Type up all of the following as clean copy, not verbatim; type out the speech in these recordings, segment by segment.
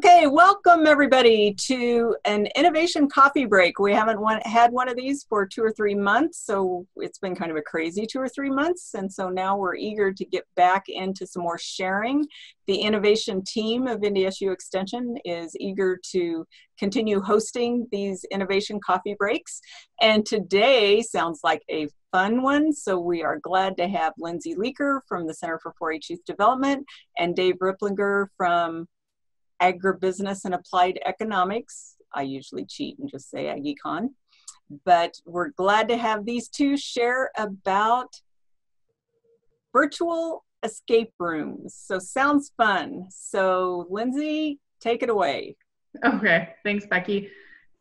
Okay, welcome everybody to an innovation coffee break. We haven't had one of these for 2 or 3 months, so it's been kind of a crazy 2 or 3 months, and so now we're eager to get back into some more sharing. The innovation team of NDSU Extension is eager to continue hosting these innovation coffee breaks, and today sounds like a fun one, so we are glad to have Lindsey Leker from the Center for 4-H Youth Development and Dave Ripplinger from Agribusiness and Applied Economics. I usually cheat and just say AgriCon, but we're glad to have these two share about virtual escape rooms. So sounds fun. So Lindsey, take it away. Okay, thanks, Becky.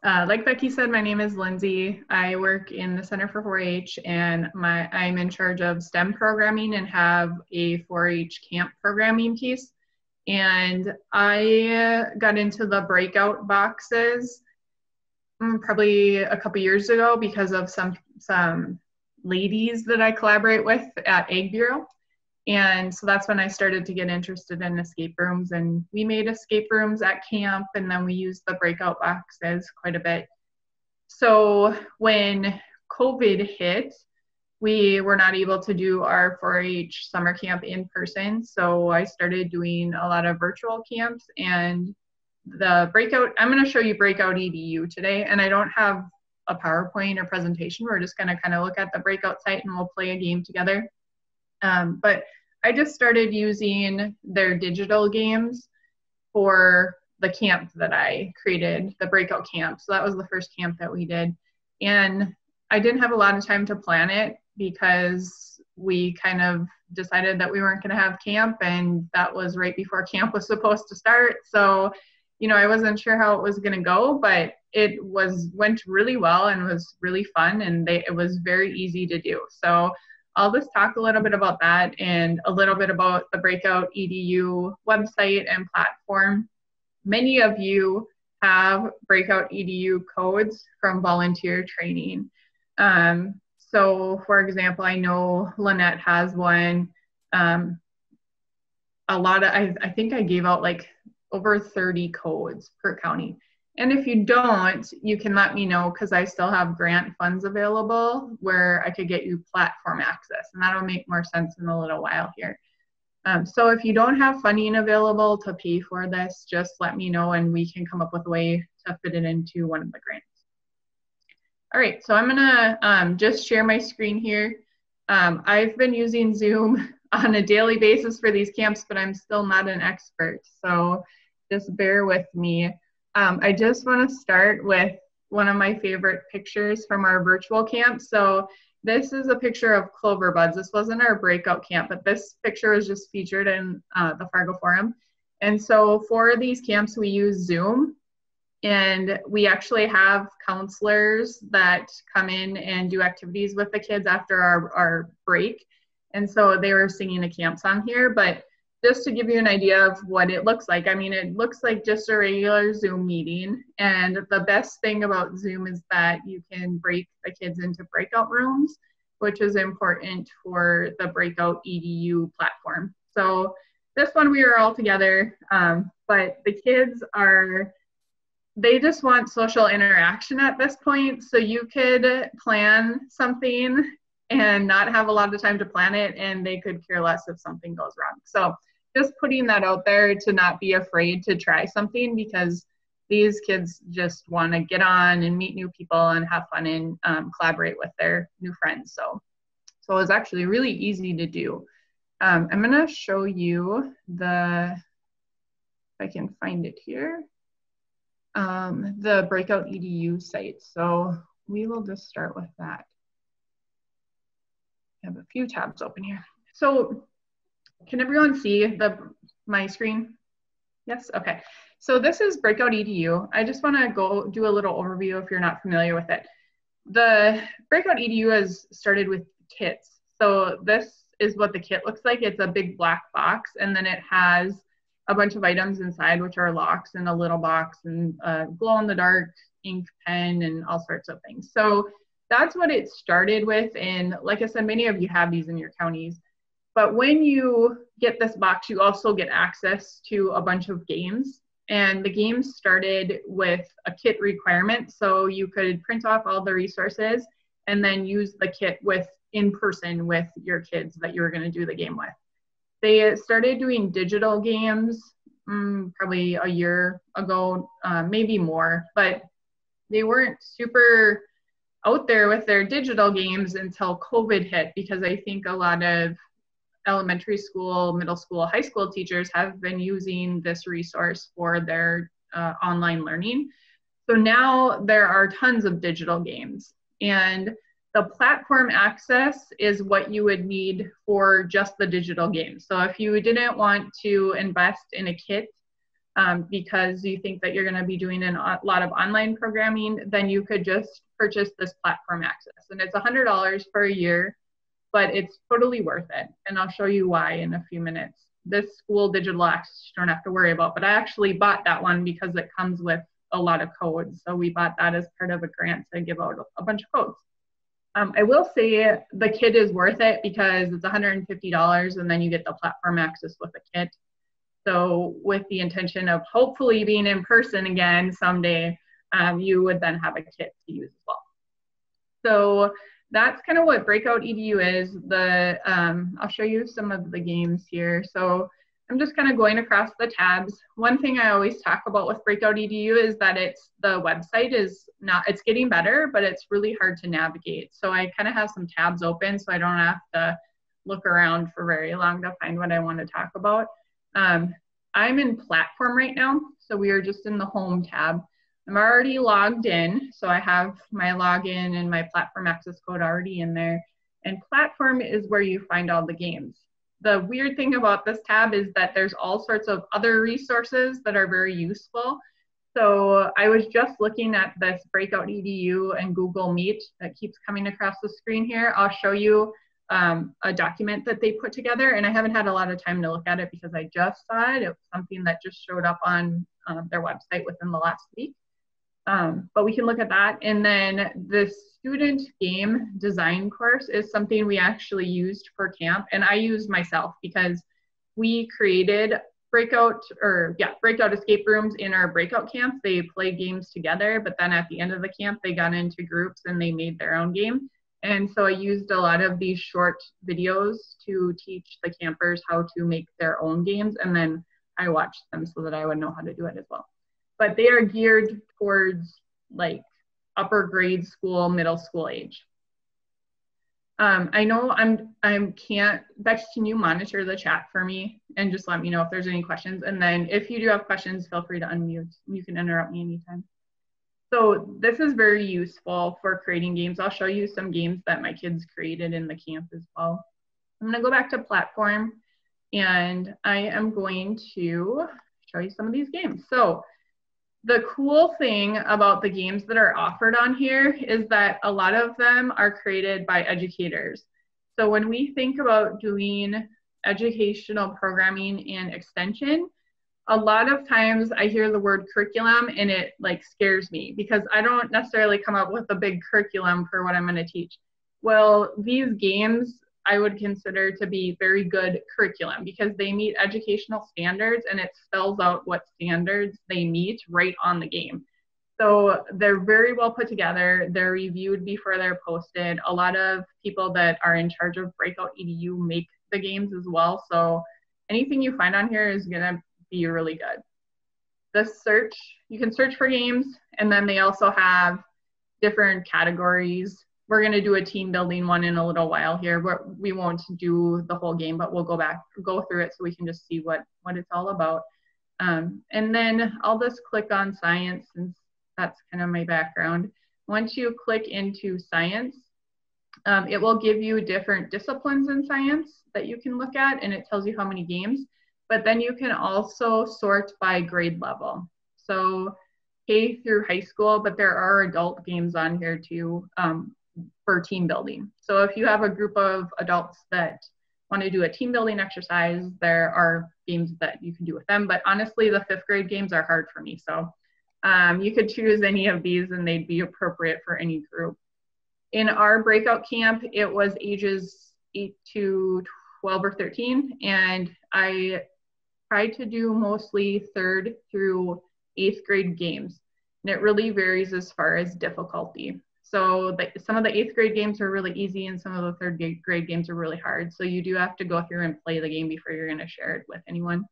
Like Becky said, my name is Lindsey. I work in the Center for 4-H, and I'm in charge of STEM programming and have a 4-H camp programming piece. And I got into the breakout boxes probably a couple years ago because of some ladies that I collaborate with at Ag Bureau. And so that's when I started to get interested in escape rooms, and we made escape rooms at camp, and then we used the breakout boxes quite a bit. So when COVID hit, we were not able to do our 4-H summer camp in person, so I started doing a lot of virtual camps. And the breakout, I'm going to show you Breakout EDU today, and I don't have a PowerPoint or presentation. We're just going to kind of look at the breakout site and we'll play a game together. But I just started using their digital games for the camp that I created, the breakout camp. So that was the first camp that we did. And I didn't have a lot of time to plan it because we kind of decided that we weren't going to have camp, and that was right before camp was supposed to start. So, I wasn't sure how it was going to go, but it went really well and was really fun, and it was very easy to do. So I'll just talk a little bit about that and a little bit about the Breakout EDU website and platform. Many of you have Breakout EDU codes from volunteer training. So for example, I know Lynette has one. I think I gave out like over 30 codes per county. And if you don't, you can let me know, because I still have grant funds available where I could get you platform access, and that'll make more sense in a little while here. So if you don't have funding available to pay for this, just let me know and we can come up with a way to fit it into one of the grants. All right, so I'm gonna just share my screen here. I've been using Zoom on a daily basis for these camps, but I'm still not an expert, so just bear with me. I just want to start with one of my favorite pictures from our virtual camp. So this is a picture of clover buds. This wasn't our breakout camp, but this picture was just featured in the Fargo Forum. And so for these camps, we use Zoom, and we actually have counselors that come in and do activities with the kids after our break. And so they were singing a camp song here, but just to give you an idea of what it looks like, I mean, it looks like just a regular Zoom meeting. And the best thing about Zoom is that you can break the kids into breakout rooms, which is important for the Breakout EDU platform. So this one we are all together, but the kids they just want social interaction at this point. So you could plan something and not have a lot of time to plan it, and they could care less if something goes wrong. So just putting that out there to not be afraid to try something, because these kids just want to get on and meet new people and have fun and collaborate with their new friends. So it was actually really easy to do. I'm going to show you if I can find it here, the Breakout EDU site. So we will just start with that. I have a few tabs open here. So can everyone see my screen? Yes, okay. So this is Breakout EDU. I just want to go do a little overview if you're not familiar with it. The Breakout EDU has started with kits. So this is what the kit looks like. It's a big black box, and then it has a bunch of items inside, which are locks and a little box and a glow-in-the-dark ink pen and all sorts of things. So that's what it started with. And like I said, many of you have these in your counties. But when you get this box, you also get access to a bunch of games. And the games started with a kit requirement. So you could print off all the resources and then use the kit in person with your kids that you were going to do the game with. They started doing digital games probably a year ago, maybe more, but they weren't super out there with their digital games until COVID hit, because I think a lot of elementary school, middle school, high school teachers have been using this resource for their online learning. So now there are tons of digital games, and the platform access is what you would need for just the digital games. So if you didn't want to invest in a kit because you think that you're going to be doing a lot of online programming, then you could just purchase this platform access. And it's $100 for a year, but it's totally worth it. And I'll show you why in a few minutes. This school digital access you don't have to worry about, but I actually bought that one because it comes with a lot of codes. So we bought that as part of a grant to give out a bunch of codes. I will say the kit is worth it because it's $150 and then you get the platform access with the kit. So with the intention of hopefully being in person again someday, you would then have a kit to use as well. So that's kind of what Breakout EDU is. I'll show you some of the games here. So I'm just kind of going across the tabs. One thing I always talk about with Breakout EDU is that the website is not, it's getting better, but it's really hard to navigate. So I kind of have some tabs open so I don't have to look around for very long to find what I want to talk about. I'm in platform right now, so we are just in the home tab. I'm already logged in, so I have my login and my platform access code already in there. And platform is where you find all the games. The weird thing about this tab is that there's all sorts of other resources that are very useful. So I was just looking at this Breakout EDU and Google Meet that keeps coming across the screen here. I'll show you a document that they put together, and I haven't had a lot of time to look at it because I just saw it. It was something that just showed up on their website within the last week. But we can look at that. And then the student game design course is something we actually used for camp, and I used myself because we created breakout escape rooms in our breakout camps. They played games together, but then at the end of the camp, they got into groups and they made their own game. And so I used a lot of these short videos to teach the campers how to make their own games. And then I watched them so that I would know how to do it as well. But they are geared towards like upper grade school, middle school age. I know Bex, can you monitor the chat for me and just let me know if there's any questions? And then if you do have questions, feel free to unmute. You can interrupt me anytime. So this is very useful for creating games. I'll show you some games that my kids created in the camp as well. I'm gonna go back to platform and I am going to show you some of these games. So the cool thing about the games that are offered on here is that a lot of them are created by educators. So when we think about doing educational programming and extension, a lot of times I hear the word curriculum and it like scares me because I don't necessarily come up with a big curriculum for what I'm going to teach. Well, these games I would consider to be very good curriculum because they meet educational standards and it spells out what standards they meet right on the game. So they're very well put together. They're reviewed before they're posted. A lot of people that are in charge of Breakout EDU make the games as well. So anything you find on here is going to be really good. The search, you can search for games, and then they also have different categories. We're going to do a team building one in a little while here. We won't do the whole game, but we'll go through it so we can just see what it's all about. And then I'll just click on science since that's kind of my background. Once you click into science, it will give you different disciplines in science that you can look at, and it tells you how many games. But then you can also sort by grade level. So K through high school, but there are adult games on here too for team building. So if you have a group of adults that want to do a team building exercise, there are games that you can do with them. But honestly, the 5th grade games are hard for me. So you could choose any of these and they'd be appropriate for any group. In our breakout camp, it was ages 8 to 12 or 13. And I try to do mostly 3rd through 8th grade games. And it really varies as far as difficulty. So some of the 8th grade games are really easy and some of the 3rd grade games are really hard. So you do have to go through and play the game before you're going to share it with anyone.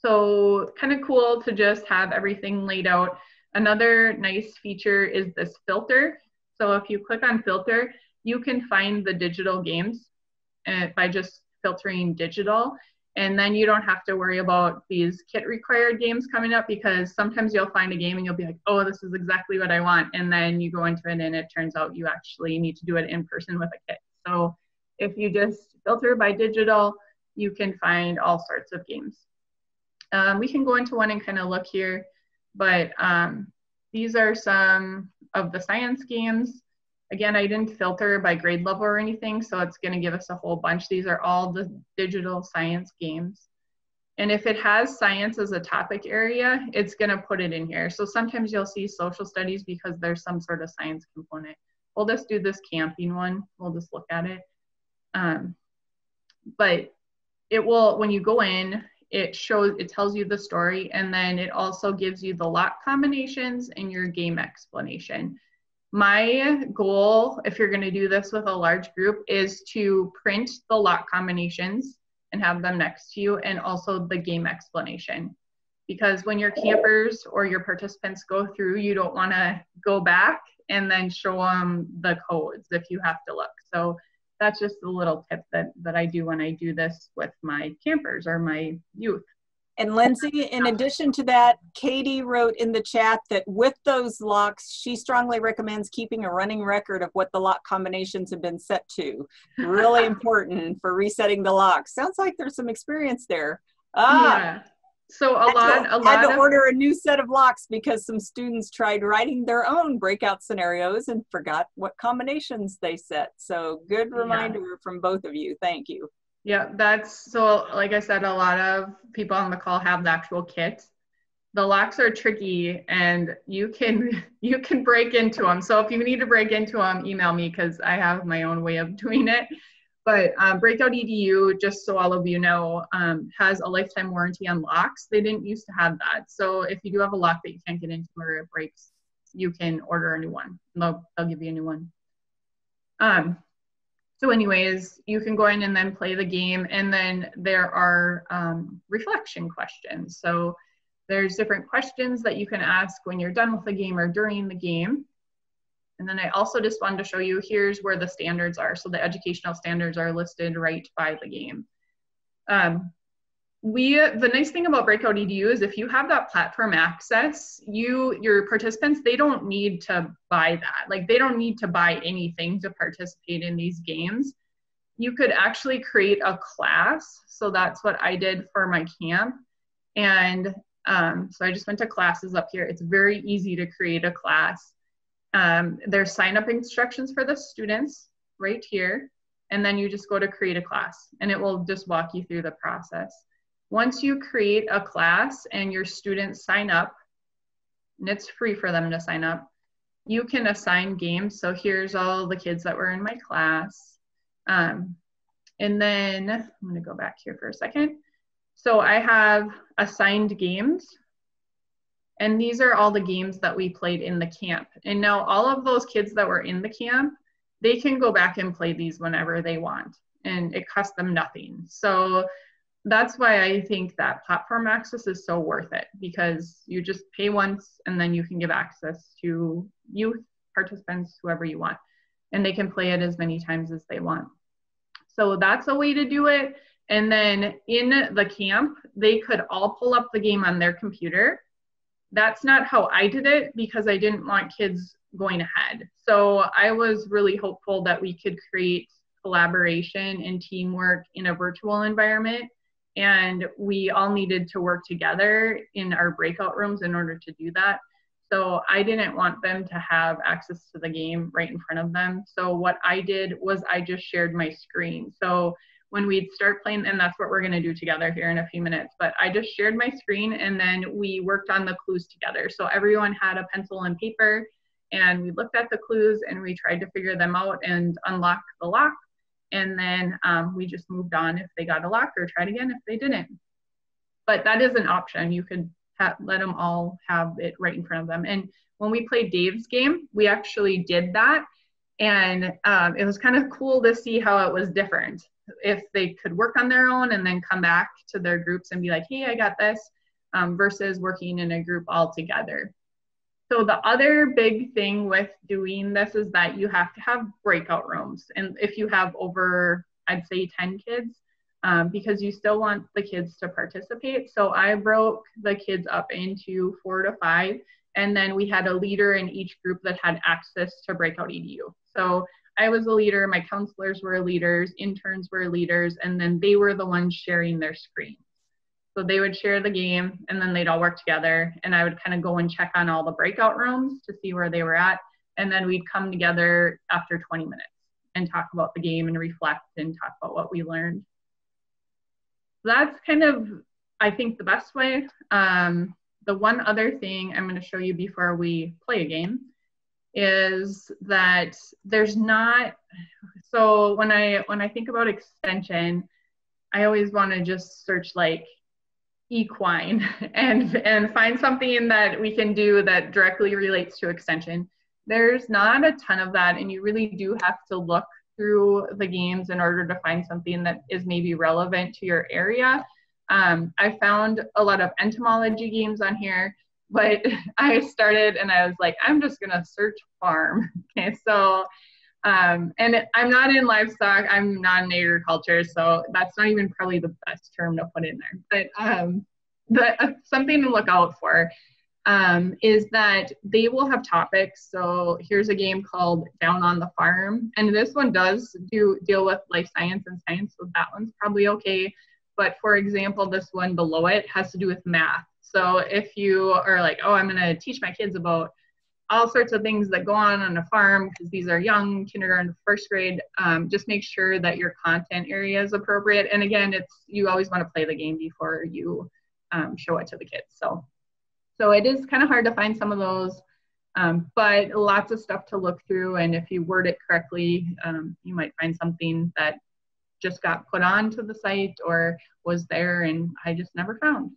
So kind of cool to just have everything laid out. Another nice feature is this filter. So if you click on filter, you can find the digital games by just filtering digital. And then you don't have to worry about these kit required games coming up, because sometimes you'll find a game and you'll be like, oh, this is exactly what I want. And then you go into it and it turns out you actually need to do it in person with a kit. So if you just filter by digital, you can find all sorts of games. We can go into one and kind of look here, but these are some of the science games. Again, I didn't filter by grade level or anything, so it's going to give us a whole bunch. These are all the digital science games. And if it has science as a topic area, it's going to put it in here. So sometimes you'll see social studies because there's some sort of science component. We'll just do this camping one. We'll just look at it. But it will, when you go in, it tells you the story, and then it also gives you the lock combinations and your game explanation. My goal, if you're going to do this with a large group, is to print the lock combinations and have them next to you, and also the game explanation. Because when your campers or your participants go through, you don't want to go back and then show them the codes if you have to look. So that's just a little tip that I do when I do this with my campers or my youth. And Lindsay, in addition to that, Katie wrote in the chat that with those locks, she strongly recommends keeping a running record of what the lock combinations have been set to. Really important for resetting the locks. Sounds like there's some experience there. Yeah. So a lot had to order a new set of locks because some students tried writing their own breakout scenarios and forgot what combinations they set. So good reminder from both of you. Thank you. Yeah, that's, so like I said, a lot of people on the call have the actual kit. The locks are tricky and you can break into them. So if you need to break into them, email me because I have my own way of doing it. But Breakout EDU, just so all of you know, has a lifetime warranty on locks. They didn't used to have that. So if you do have a lock that you can't get into or it breaks, you can order a new one. They'll give you a new one. So anyways, you can go in and then play the game, and then there are reflection questions. So there's different questions that you can ask when you're done with the game or during the game. And then I also just wanted to show you, here's where the standards are. So the educational standards are listed right by the game. The nice thing about Breakout EDU is if you have that platform access, your participants, they don't need to buy that. Like they don't need to buy anything to participate in these games. You could actually create a class. So that's what I did for my camp. And so I just went to classes up here. It's very easy to create a class. There's sign-up instructions for the students right here. And then you just go to create a class and it will just walk you through the process. Once you create a class and your students sign up, and it's free for them to sign up, you can assign games. So here's all the kids that were in my class. And then I'm going to go back here for a second. So I have assigned games. And these are all the games that we played in the camp. And now all of those kids that were in the camp, they can go back and play these whenever they want. And it costs them nothing. So that's why I think that platform access is so worth it, because you just pay once and then you can give access to youth, participants, whoever you want. And they can play it as many times as they want. So that's a way to do it. And then in the camp, they could all pull up the game on their computer. That's not how I did it because I didn't want kids going ahead. So I was really hopeful that we could create collaboration and teamwork in a virtual environment. And we all needed to work together in our breakout rooms in order to do that. So I didn't want them to have access to the game right in front of them. So what I did was I just shared my screen. So when we'd start playing, and that's what we're gonna do together here in a few minutes, but I just shared my screen and then we worked on the clues together. So everyone had a pencil and paper and we looked at the clues and we tried to figure them out and unlock the lock. And then we just moved on if they got a lock, or tried again if they didn't. But that is an option. You could let them all have it right in front of them. And when we played Dave's game, we actually did that. And it was kind of cool to see how it was different. If they could work on their own and then come back to their groups and be like, hey, I got this, versus working in a group all together. So the other big thing with doing this is that you have to have breakout rooms. And if you have over, I'd say 10 kids, because you still want the kids to participate. So I broke the kids up into 4 to 5, and then we had a leader in each group that had access to Breakout EDU. So I was a leader, my counselors were leaders, interns were leaders, and then they were the ones sharing their screen. So they would share the game, and then they'd all work together, and I would kind of go and check on all the breakout rooms to see where they were at, and then we'd come together after 20 minutes and talk about the game and reflect and talk about what we learned. So that's kind of, I think, the best way. The one other thing I'm going to show you before we play a game is that there's not, so when I think about extension, I always want to just search like equine and find something that we can do that directly relates to extension. There's not a ton of that, and you really do have to look through the games in order to find something that is maybe relevant to your area. I found a lot of entomology games on here, but I started and I was like, I'm just gonna search farm. Okay, so and I'm not in livestock, I'm not in agriculture, so that's not even probably the best term to put in there. But something to look out for is that they will have topics. So here's a game called Down on the Farm, and this one does deal with life science and science, so that one's probably okay. But for example, this one below it has to do with math. So if you are like, oh, I'm gonna teach my kids about all sorts of things that go on a farm, because these are young, kindergarten to first grade, just make sure that your content area is appropriate. And again, you always want to play the game before you show it to the kids. So it is kind of hard to find some of those, but lots of stuff to look through. And if you word it correctly, you might find something that just got put onto the site or was there and I just never found.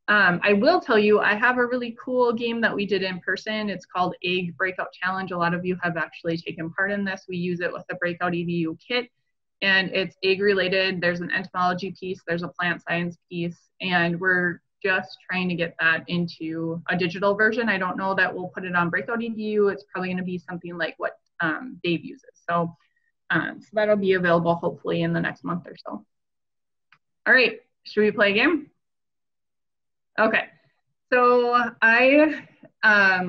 I will tell you, I have a really cool game that we did in person. It's called Egg Breakout Challenge. A lot of you have actually taken part in this. We use it with the Breakout EDU kit, and it's egg related. There's an entomology piece, there's a plant science piece, and we're just trying to get that into a digital version. I don't know that we'll put it on Breakout EDU. It's probably going to be something like what Dave uses. So that'll be available hopefully in the next month or so. All right, should we play a game? Okay, so I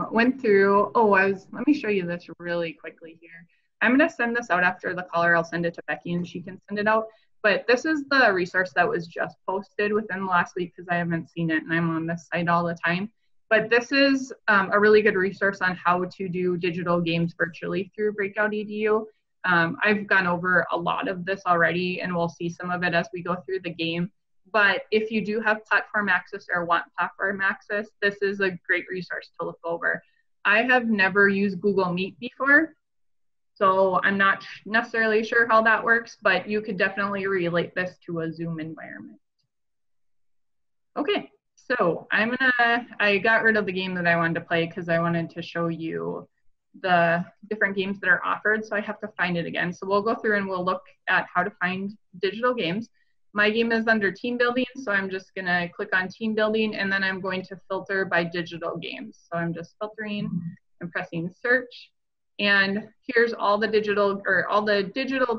went through, let me show you this really quickly here. I'm gonna send this out after the caller. I'll send it to Becky and she can send it out. But this is the resource that was just posted within the last week because I haven't seen it and I'm on this site all the time. But this is a really good resource on how to do digital games virtually through Breakout EDU. I've gone over a lot of this already and we'll see some of it as we go through the game. But if you do have platform access or want platform access, this is a great resource to look over. I have never used Google Meet before, so I'm not necessarily sure how that works, but you could definitely relate this to a Zoom environment. Okay, so I got rid of the game that I wanted to play because I wanted to show you the different games that are offered, so I have to find it again. So we'll go through and we'll look at how to find digital games. My game is under team building, so I'm just gonna click on team building and then I'm going to filter by digital games. So I'm just filtering and pressing search. And here's all the digital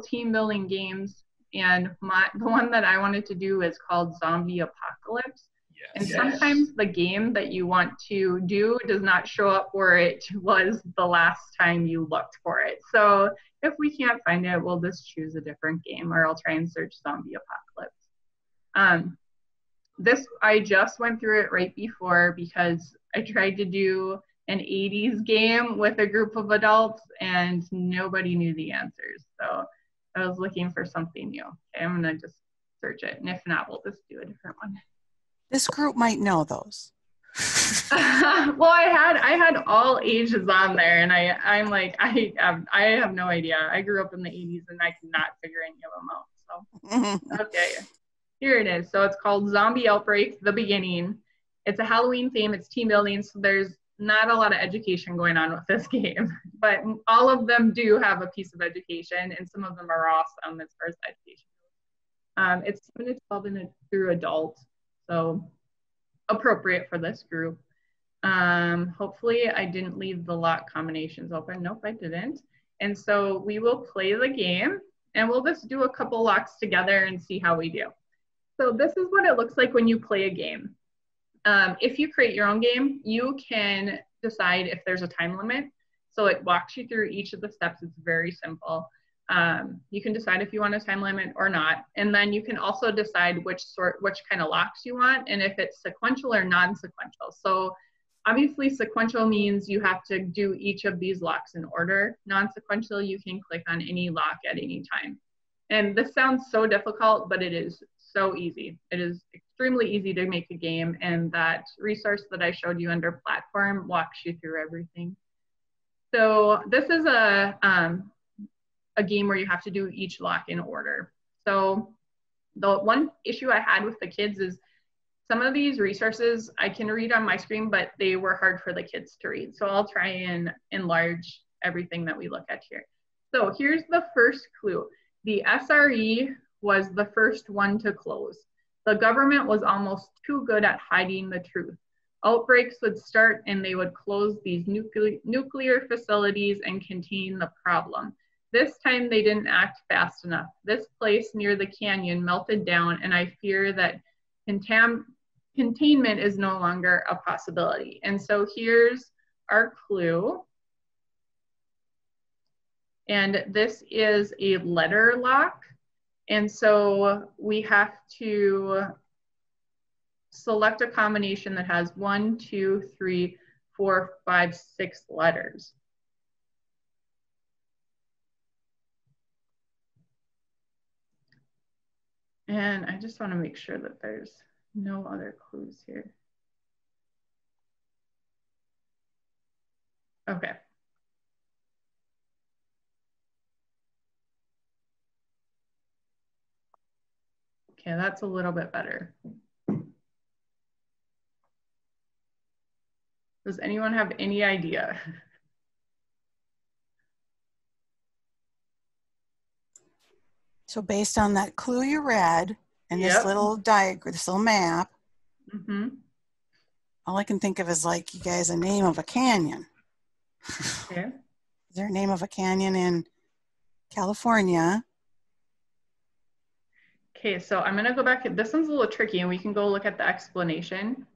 team building games. And the one that I wanted to do is called Zombie Apocalypse. Yes. And sometimes the game that you want to do does not show up where it was the last time you looked for it. So if we can't find it, we'll just choose a different game, or I'll try and search Zombie Apocalypse. I just went through it right before because I tried to do an 80s game with a group of adults and nobody knew the answers. So I was looking for something new. Okay, I'm gonna just search it. And if not, we'll just do a different one. This group might know those. Well, I had all ages on there, and I'm like, I have no idea. I grew up in the 80s, and I cannot figure any of them out. So, okay, here it is. So it's called Zombie Outbreak: The Beginning. It's a Halloween theme. It's team building, so there's not a lot of education going on with this game, but all of them do have a piece of education, and some of them are awesome as far as education. It's 7 to 12 through adult, so appropriate for this group. Hopefully I didn't leave the lock combinations open. Nope, I didn't. And so we will play the game, and we'll just do a couple locks together and see how we do. So this is what it looks like when you play a game. If you create your own game, you can decide if there's a time limit. So it walks you through each of the steps. It's very simple. You can decide if you want a time limit or not. And then you can also decide which kind of locks you want, and if it's sequential or non-sequential. So obviously sequential means you have to do each of these locks in order. Non-sequential, you can click on any lock at any time. And this sounds so difficult, but it is so easy. It is extremely easy to make a game, and that resource that I showed you under platform walks you through everything. So this is a game where you have to do each lock in order. So the one issue I had with the kids is some of these resources I can read on my screen, but they were hard for the kids to read. So I'll try and enlarge everything that we look at here. So here's the first clue. The SRE was the first one to close. The government was almost too good at hiding the truth. Outbreaks would start and they would close these nuclear facilities and contain the problem. This time they didn't act fast enough. This place near the canyon melted down, and I fear that containment is no longer a possibility. And so here's our clue. And this is a letter lock. And so we have to select a combination that has 1, 2, 3, 4, 5, 6 letters. And I just want to make sure that there's no other clues here. Okay. Okay, that's a little bit better. Does anyone have any idea? So based on that clue you read and this little diagram, this little map, all I can think of is like, you guys, a name of a canyon. Okay. Is there a name of a canyon in California? Okay, so I'm gonna go back. This one's a little tricky, and we can go look at the explanation.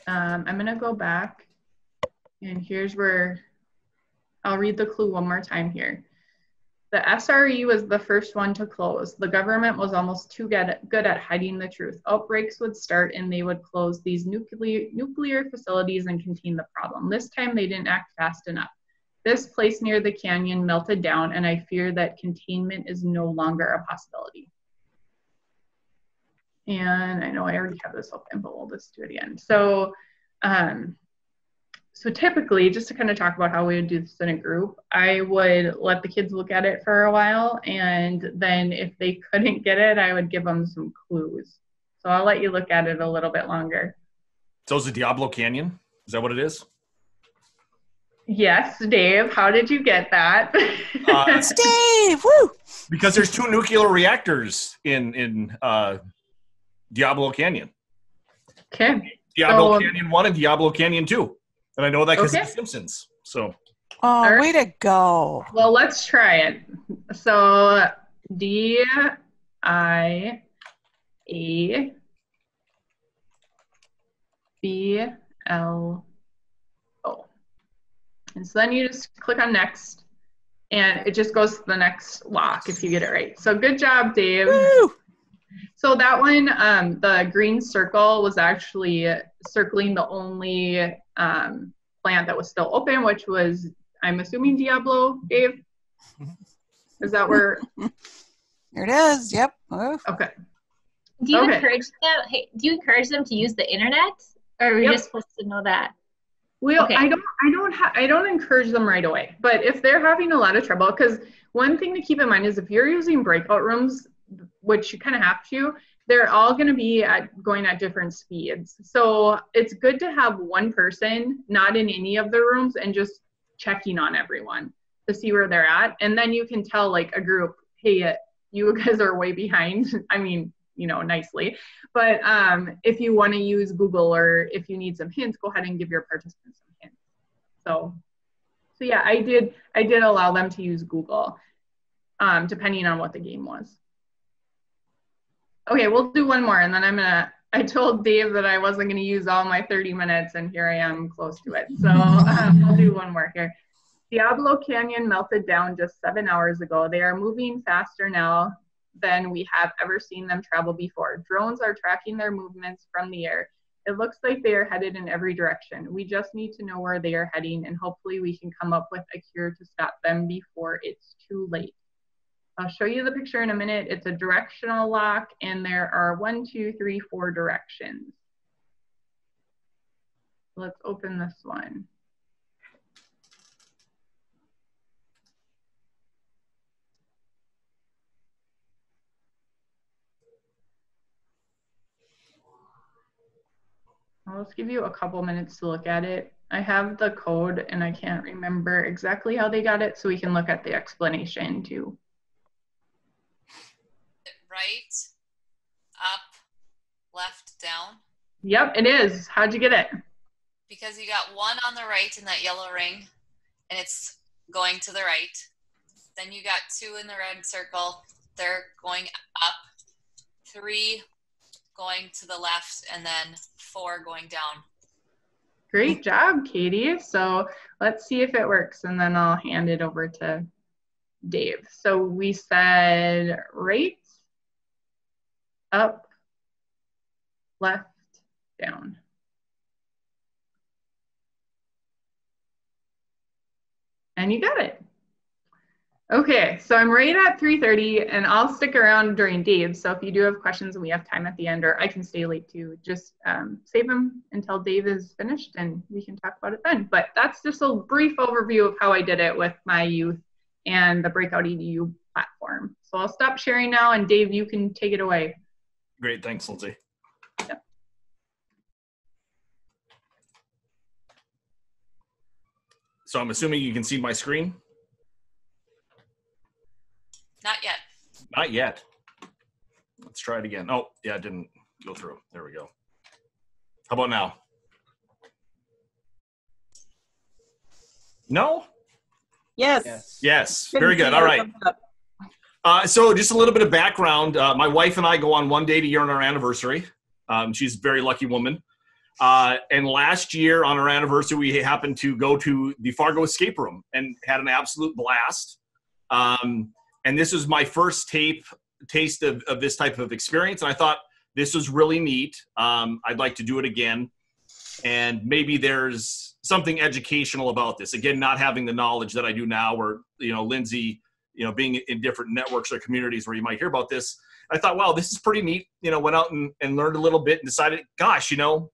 I'm gonna go back, and here's where I'll read the clue one more time here. The SRE was the first one to close. The government was almost too good at hiding the truth. Outbreaks would start and they would close these nuclear facilities and contain the problem. This time they didn't act fast enough. This place near the canyon melted down, and I fear that containment is no longer a possibility. And I know I already have this open, but we'll just do it again. So, so typically, just to kind of talk about how we would do this in a group, I would let the kids look at it for a while, and then if they couldn't get it, I would give them some clues. So I'll let you look at it a little bit longer. So is it Diablo Canyon? Is that what it is? Yes, Dave. How did you get that? Dave, woo! Because there's 2 nuclear reactors in Diablo Canyon. Okay. Diablo Canyon 1 and Diablo Canyon 2. And I know that because of The Simpsons. So. Oh, right. Way to go. Well, let's try it. So DIABLO. And so then you just click on next, and it just goes to the next lock if you get it right. So good job, Dave. Woo! So that one, the green circle was actually circling the only plant that was still open, which was, I'm assuming, Diablo, Dave? Is that where? There it is, yep. Okay. Do you encourage them? Hey, do you encourage them to use the internet, Or are we just supposed to know that? Well, Okay. I don't encourage them right away. But if they're having a lot of trouble, because one thing to keep in mind is if you're using breakout rooms, which you kind of have to, they're all going to be going at different speeds. So it's good to have one person not in any of the rooms and just checking on everyone to see where they're at. And then you can tell like a group, hey, you guys are way behind. I mean, you know, nicely. But if you want to use Google or if you need some hints, go ahead and give your participants some hints. So yeah, I did allow them to use Google, depending on what the game was. Okay, we'll do one more, and then I told Dave that I wasn't gonna use all my 30 minutes, and here I am close to it. So we'll do one more here. Diablo Canyon melted down just 7 hours ago. They are moving faster now than we have ever seen them travel before. Drones are tracking their movements from the air. It looks like they are headed in every direction. We just need to know where they are heading, and hopefully we can come up with a cure to stop them before it's too late. I'll show you the picture in a minute. It's a directional lock, and there are 1, 2, 3, 4 directions. Let's open this one. I'll just give you a couple minutes to look at it. I have the code and I can't remember exactly how they got it, so we can look at the explanation too. Right, up, left, down? Yep, it is. How'd you get it? Because you got 1 on the right in that yellow ring, and it's going to the right. Then you got 2 in the red circle. They're going up. 3 going to the left, and then 4 going down. Great job, Katie. So let's see if it works, and then I'll hand it over to Dave. So we said right, up, left, down. And you got it. Okay, so I'm right at 3:30 and I'll stick around during Dave. So if you do have questions and we have time at the end, or I can stay late too, just save them until Dave is finished and we can talk about it then. But that's just a brief overview of how I did it with my youth and the Breakout EDU platform. So I'll stop sharing now, and Dave, you can take it away. Great, thanks, Lindsay. Yep. So I'm assuming you can see my screen? Not yet. Not yet. Let's try it again. Oh, yeah, it didn't go through. There we go. How about now? No? Yes. Yes. Very good. All right. So just a little bit of background. My wife and I go on one date a year on our anniversary. She's a very lucky woman. And last year on our anniversary, we happened to go to the Fargo escape room and had an absolute blast. And this was my first taste of this type of experience. And I thought this was really neat. I'd like to do it again. And maybe there's something educational about this. Again, not having the knowledge that I do now, or, you know, Lindsay, you know, being in different networks or communities where you might hear about this. I thought, wow, this is pretty neat. You know, went out and learned a little bit and decided, gosh, you know,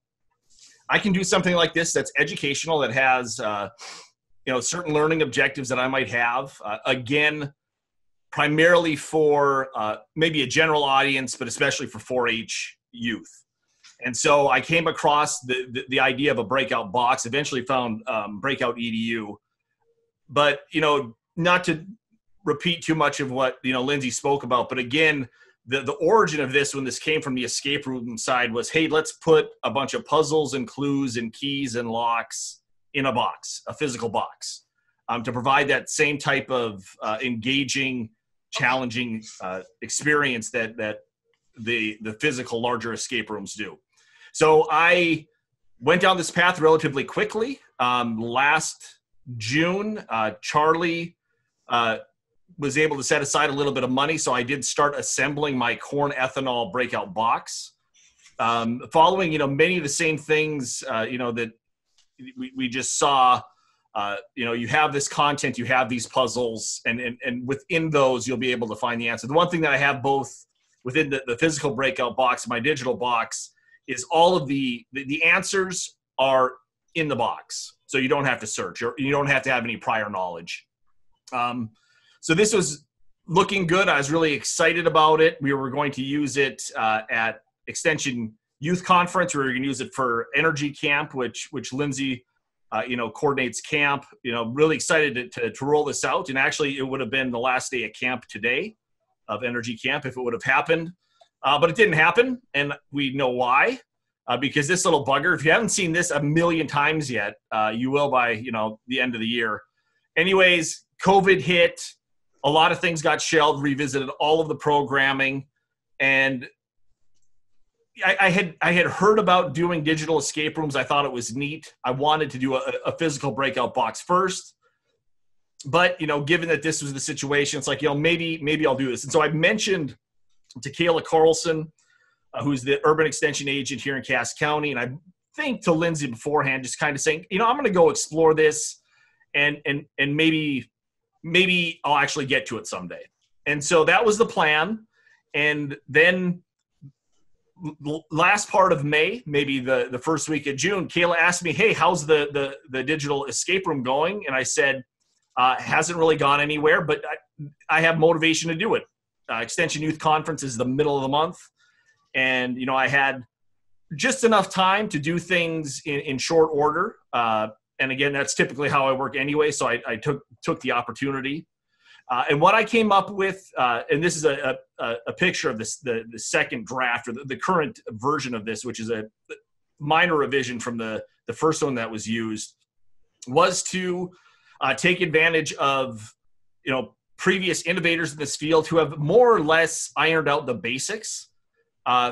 I can do something like this that's educational, that has, you know, certain learning objectives that I might have. Again, primarily for maybe a general audience, but especially for 4-H youth. And so I came across the idea of a breakout box, eventually found Breakout EDU. But, you know, not to repeat too much of what, you know, Lindsay spoke about, but again, the origin of this, when this came from the escape room side, was, hey, let's put a bunch of puzzles and clues and keys and locks in a box, a physical box, to provide that same type of engaging, challenging experience that the physical larger escape rooms do. So I went down this path relatively quickly. Last June, Charlie was able to set aside a little bit of money, so I did start assembling my corn ethanol breakout box, following, you know, many of the same things, you know, that we just saw. You know, you have this content, you have these puzzles, and within those, you'll be able to find the answer. The one thing that I have both within the physical breakout box and my digital box is all of the answers are in the box. So you don't have to search, or you don't have to have any prior knowledge. So this was looking good. I was really excited about it. We were going to use it at Extension Youth Conference. We were going to use it for Energy Camp, which Lindsey, coordinates camp. Really excited to roll this out. And actually, it would have been the last day of camp today, of Energy Camp, if it would have happened. But it didn't happen, and we know why. Because this little bugger, if you haven't seen this a million times yet, you will by the end of the year. Anyways, COVID hit. A lot of things got shelved, revisited all of the programming, and I had heard about doing digital escape rooms. I thought it was neat. I wanted to do a physical breakout box first, but given that this was the situation, it's like maybe I'll do this. And so I mentioned to Kayla Carlson, who's the urban extension agent here in Cass County, and I think to Lindsey beforehand, just kind of saying, I'm going to go explore this, and maybe I'll actually get to it someday. And so that was the plan. And then last part of May, maybe the first week of June, Kayla asked me, hey, how's the digital escape room going? And I said, hasn't really gone anywhere, but I have motivation to do it. Extension Youth Conference is the middle of the month. And, I had just enough time to do things in short order. And again, that's typically how I work anyway. So I took the opportunity. And what I came up with, and this is a picture of the second draft, or the current version of this, which is a minor revision from the first one that was used, was to take advantage of, previous innovators in this field who have more or less ironed out the basics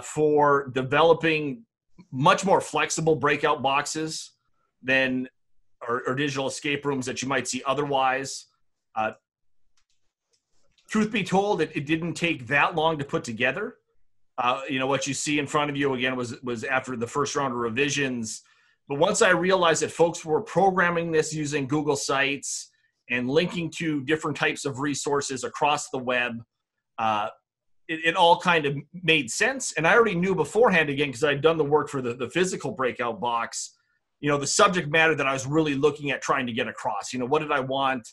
for developing much more flexible breakout boxes than or digital escape rooms that you might see otherwise. Truth be told, it didn't take that long to put together. What you see in front of you, again, was after the first round of revisions. But once I realized that folks were programming this using Google Sites and linking to different types of resources across the web, it all kind of made sense. And I already knew beforehand, again, because I'd done the work for the physical breakout box, the subject matter that I was really looking at trying to get across. What did I want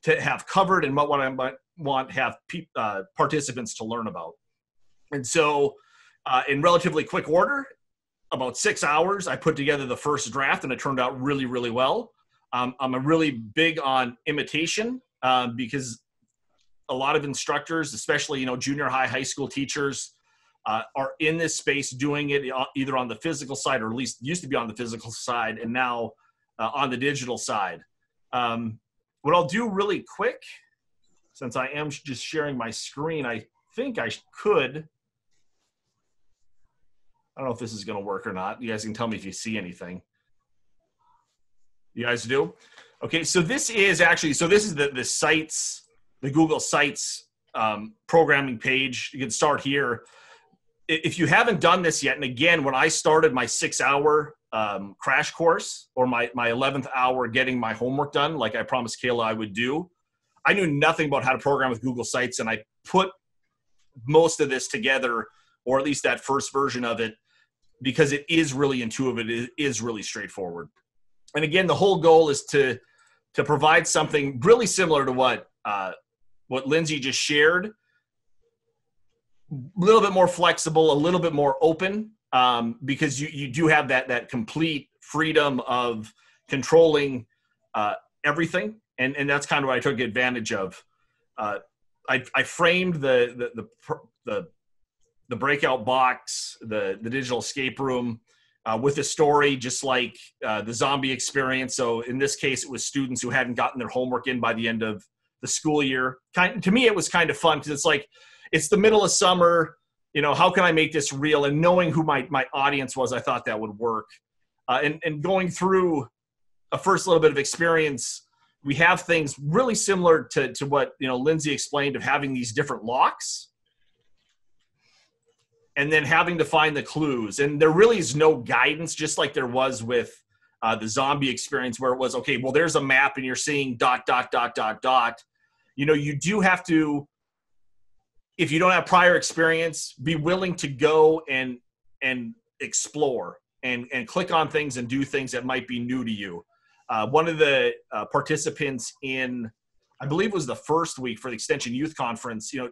to have covered, and what I might want to have participants to learn about. And so in relatively quick order, about 6 hours, I put together the first draft, and it turned out really, really well. I'm a really big on imitation because a lot of instructors, especially, junior high, high school teachers, are in this space doing it either on the physical side, or at least used to be on the physical side, and now on the digital side. What I'll do really quick, since I am just sharing my screen, I think I could. I don't know if this is going to work or not. You guys can tell me if you see anything. You guys do? Okay, so this is the Sites, the Google Sites programming page. You can start here. If you haven't done this yet, and again, when I started my 6-hour crash course, or my 11th hour getting my homework done, like I promised Kayla I would do, I knew nothing about how to program with Google Sites, and I put most of this together, or at least that first version of it, because it is really intuitive. It is really straightforward. And again, the whole goal is to provide something really similar to what Lindsey just shared, a little bit more flexible, a little bit more open, because you do have that complete freedom of controlling everything. And that's kind of what I took advantage of. I framed the breakout box, the digital escape room, with a story, just like the zombie experience. So in this case, it was students who hadn't gotten their homework in by the end of the school year. To me, it was kind of fun, because it's like, it's the middle of summer. How can I make this real? And knowing who my audience was, I thought that would work. And going through a first little bit of experience, we have things really similar to what Lindsey explained, of having these different locks, and then having to find the clues. And there really is no guidance, just like there was with the zombie experience, where it was, okay, well, there's a map and you're seeing ... You do have to, if you don't have prior experience, be willing to go and explore and click on things and do things that might be new to you. One of the participants in, I believe it was the first week for the Extension Youth Conference, you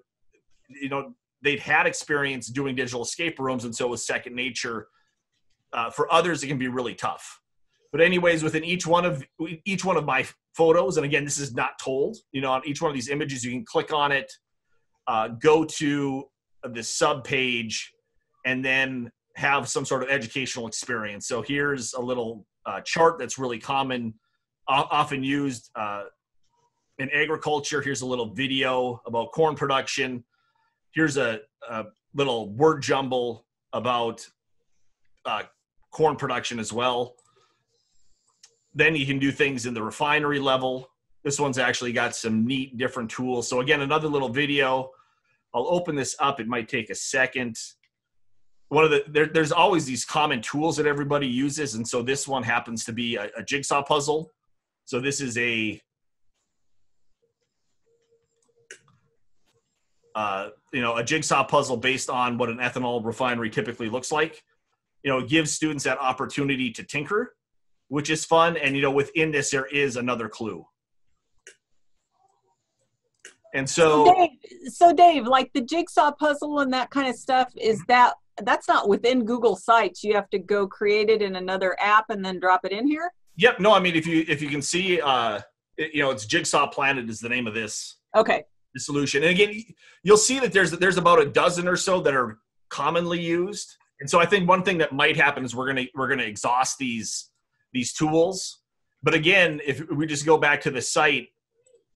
know, they'd had experience doing digital escape rooms, and so it was second nature. For others, it can be really tough. But anyways, within each one of my photos, and again, this is not told, you know, on each one of these images, you can click on it, go to the sub page, and then have some sort of educational experience. So here's a little chart that's really common, often used in agriculture. Here's a little video about corn production. Here's a little word jumble about corn production as well. Then you can do things in the refinery level. This one's actually got some neat different tools. So again, another little video. I'll open this up. It might take a second. There's always these common tools that everybody uses. And so this one happens to be a jigsaw puzzle. So this is a jigsaw puzzle based on what an ethanol refinery typically looks like. You know, it gives students that opportunity to tinker, which is fun. And, you know, within this, there is another clue. And so Dave, like the jigsaw puzzle and that kind of stuff, that's not within Google Sites. You have to go create it in another app and then drop it in here? Yep. No, I mean, if you can see, it's Jigsaw Planet is the name of this. Okay. The solution. And again, you'll see that there's about a dozen or so that are commonly used. And so I think one thing that might happen is we're gonna exhaust these tools. But again, if we just go back to the site,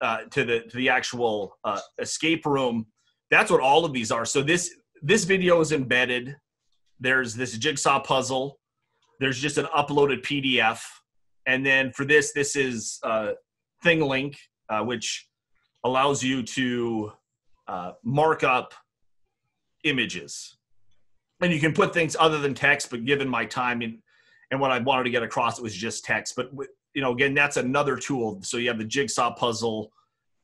to the actual escape room, that's what all of these are. So this video is embedded. There's this jigsaw puzzle. There's just an uploaded PDF. And then for this is Thing Link, which allows you to mark up images. And you can put things other than text, but given my time and what I wanted to get across, it was just text. But, you know, again, that's another tool. So you have the jigsaw puzzle.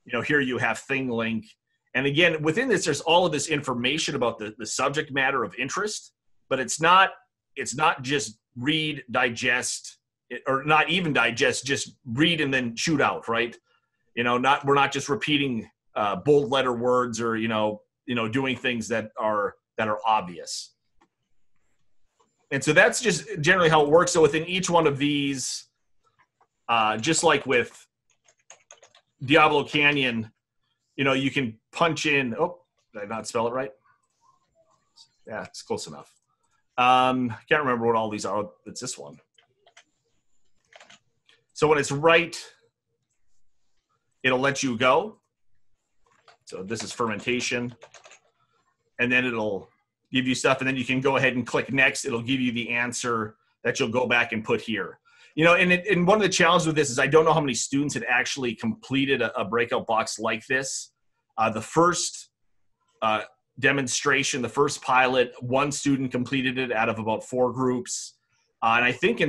You know, here you have Thing Link. And again, within this, there's all of this information about the subject matter of interest, but it's not just read, digest, or not even digest, just read and then shoot out, right? You know, we're not just repeating bold letter words or, you know, doing things that are obvious. And so that's just generally how it works. So within each one of these, just like with Diablo Canyon, you know, you can punch in, oh, did I not spell it right? Yeah, it's close enough. Can't remember what all these are. It's this one. So when it's right, it'll let you go. So this is fermentation. And then it'll give you stuff, and then you can go ahead and click next. It'll give you the answer that you'll go back and put here. You know, and one of the challenges with this is I don't know how many students had actually completed a breakout box like this. The first demonstration, the first pilot, one student completed it out of about 4 groups. And I think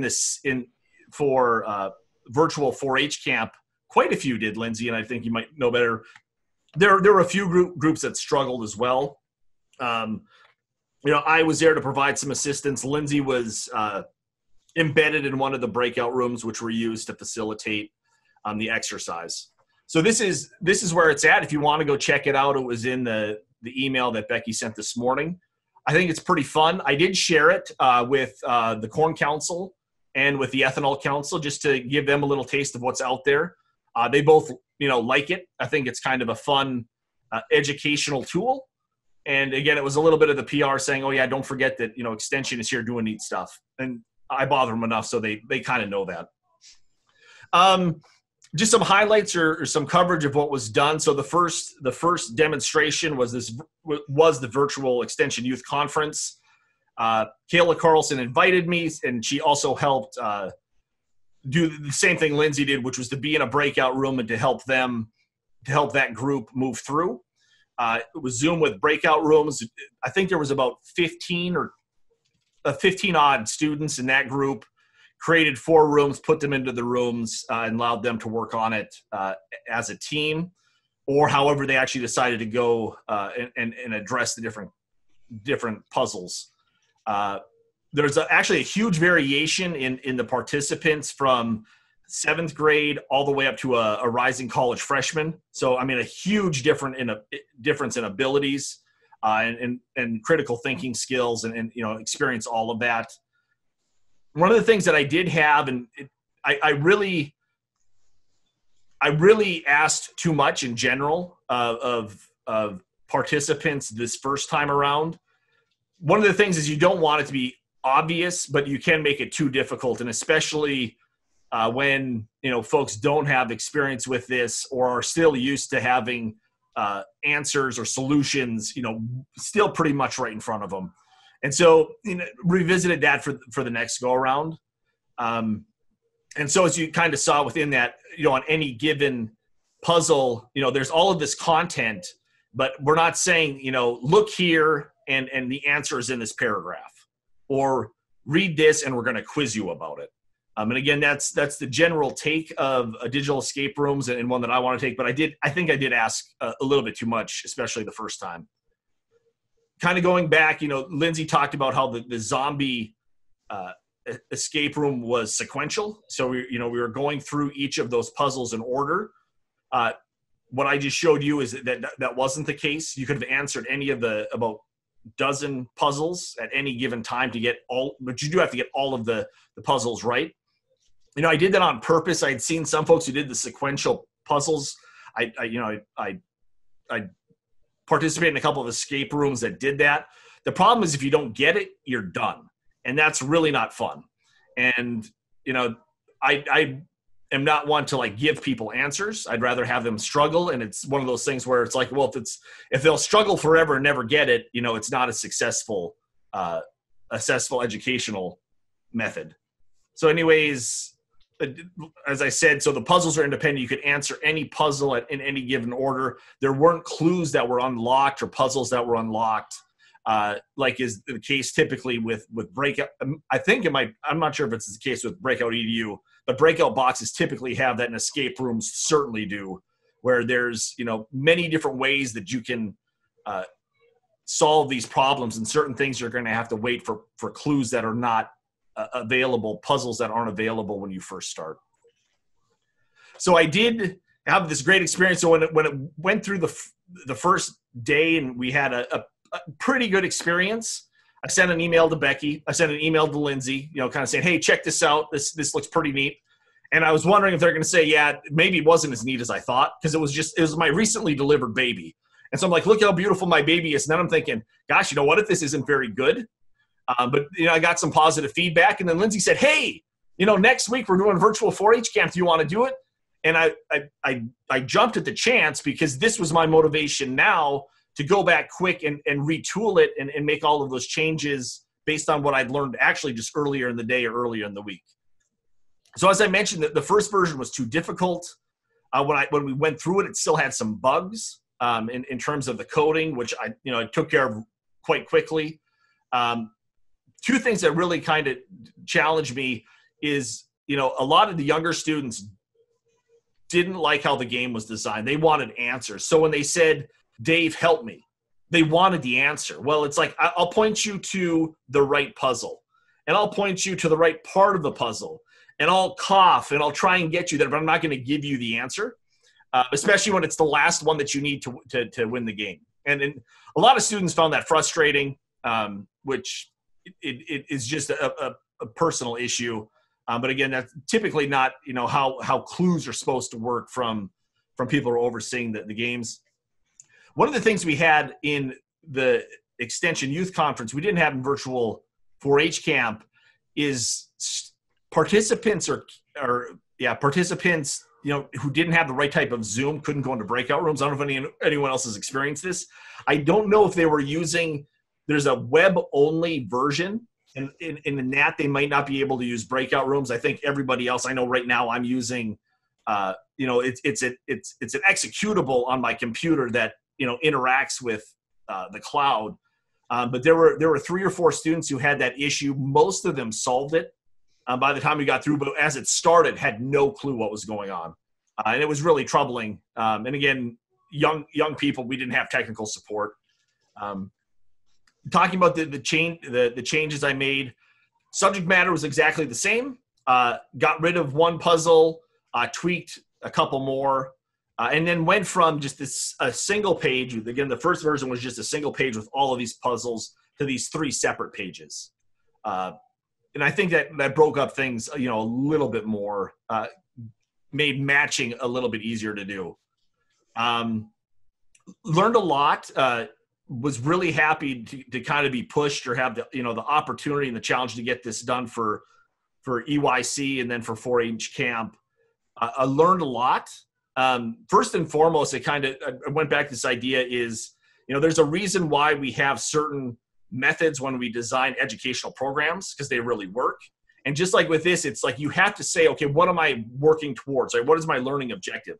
for virtual 4-H camp, quite a few did, Lindsay, and I think you might know better. There were a few groups that struggled as well. You know, I was there to provide some assistance. Lindsay was embedded in one of the breakout rooms, which were used to facilitate the exercise. So this is where it's at. If you want to go check it out, it was in the email that Becky sent this morning. I think it's pretty fun. I did share it with the Corn Council and with the Ethanol Council just to give them a little taste of what's out there. They both, you know, like it. I think it's kind of a fun educational tool. And again, it was a little bit of the PR saying, oh yeah, don't forget that, you know, Extension is here doing neat stuff. And I bother them enough, so they kind of know that. Just some highlights or some coverage of what was done. So the first demonstration was the virtual Extension Youth Conference. Kayla Carlson invited me, and she also helped do the same thing Lindsay did, which was to be in a breakout room and to help that group move through. It was Zoom with breakout rooms. I think there was about 15 odd students in that group. Created 4 rooms, put them into the rooms, and allowed them to work on it as a team, or however they actually decided to go and address the different puzzles. there's actually a huge variation in the participants from 7th grade all the way up to a rising college freshman. So, I mean, a huge difference in abilities and critical thinking skills and experience all of that. One of the things that I did have, and I really asked too much in general of participants this first time around. One of the things is you don't want it to be obvious, but you can make it too difficult, and especially when folks don't have experience with this or are still used to having answers or solutions still pretty much right in front of them. And so revisited that for the next go around. And so as you kind of saw within that, on any given puzzle, there's all of this content, but we're not saying look here and the answer is in this paragraph, or read this and we're going to quiz you about it. And again, that's the general take of digital escape rooms, and one that I want to take. But I think I did ask a little bit too much, especially the first time. Kind of going back, Lindsey talked about how the zombie escape room was sequential. So we were going through each of those puzzles in order. What I just showed you is that wasn't the case. You could have answered any of the about dozen puzzles at any given time to get all, but you do have to get all of the puzzles right. I did that on purpose. I'd seen some folks who did the sequential puzzles. I participated in a couple of escape rooms that did that. The problem is if you don't get it, you're done. And that's really not fun. And, I am not one to give people answers. I'd rather have them struggle. And it's one of those things where it's like, well, if they'll struggle forever and never get it, it's not a successful educational method. So anyways, as I said, so the puzzles are independent. You could answer any puzzle in any given order. There weren't clues that were unlocked or puzzles that were unlocked, like is the case typically with Breakout. I think I'm not sure if it's the case with Breakout EDU, but Breakout boxes typically have that, and escape rooms certainly do, where there's many different ways that you can solve these problems, and certain things you're going to have to wait for clues that are not available, puzzles that aren't available when you first start. So I did have this great experience. So when it went through the first day and we had a pretty good experience, I sent an email to Becky. I sent an email to Lindsey, kind of saying, hey, check this out. This looks pretty neat. And I was wondering if they're going to say, yeah, maybe it wasn't as neat as I thought, because it was my recently delivered baby. And so I'm like, look how beautiful my baby is. And then I'm thinking, gosh, what if this isn't very good? But I got some positive feedback, and then Lindsey said, "Hey, next week we're doing virtual 4-H camp. Do you want to do it?" And I jumped at the chance, because this was my motivation now to go back quick and retool it and make all of those changes based on what I'd learned actually just earlier in the day or earlier in the week. So as I mentioned, the first version was too difficult. When we went through it, it still had some bugs in terms of the coding, which I took care of quite quickly. Two things that really kind of challenged me is, a lot of the younger students didn't like how the game was designed. They wanted answers. So when they said, Dave, help me, they wanted the answer. Well, it's like, I'll point you to the right puzzle, and I'll point you to the right part of the puzzle, and I'll cough and I'll try and get you there, but I'm not going to give you the answer, especially when it's the last one that you need to win the game. And a lot of students found that frustrating, which it is just a personal issue. But again, that's typically not, how clues are supposed to work from people who are overseeing the games. One of the things we had in the Extension Youth Conference, we didn't have in virtual 4-H camp, is participants participants, who didn't have the right type of Zoom couldn't go into breakout rooms. I don't know if anyone else has experienced this. I don't know if they were using, there's a web-only version, and in that they might not be able to use breakout rooms. I think everybody else, I know right now I'm using, it's an executable on my computer that, interacts with the cloud. But there were 3 or 4 students who had that issue. Most of them solved it by the time we got through, but as it started, had no clue what was going on. And it was really troubling. And again, young people, we didn't have technical support. Talking about the changes I made, Subject matter was exactly the same. Got rid of one puzzle, tweaked a couple more, and then went from just a single page. Again, the first version was just a single page with all of these puzzles to these 3 separate pages. And I think that broke up things, a little bit more, made matching a little bit easier to do. Learned a lot. Was really happy to kind of be pushed or have the opportunity and the challenge to get this done for EYC and then for 4-H camp. I learned a lot. First and foremost, I went back to this idea is, there's a reason why we have certain methods when we design educational programs, because they really work. And just like with this, it's like you have to say, okay, what am I working towards? Right? What is my learning objective?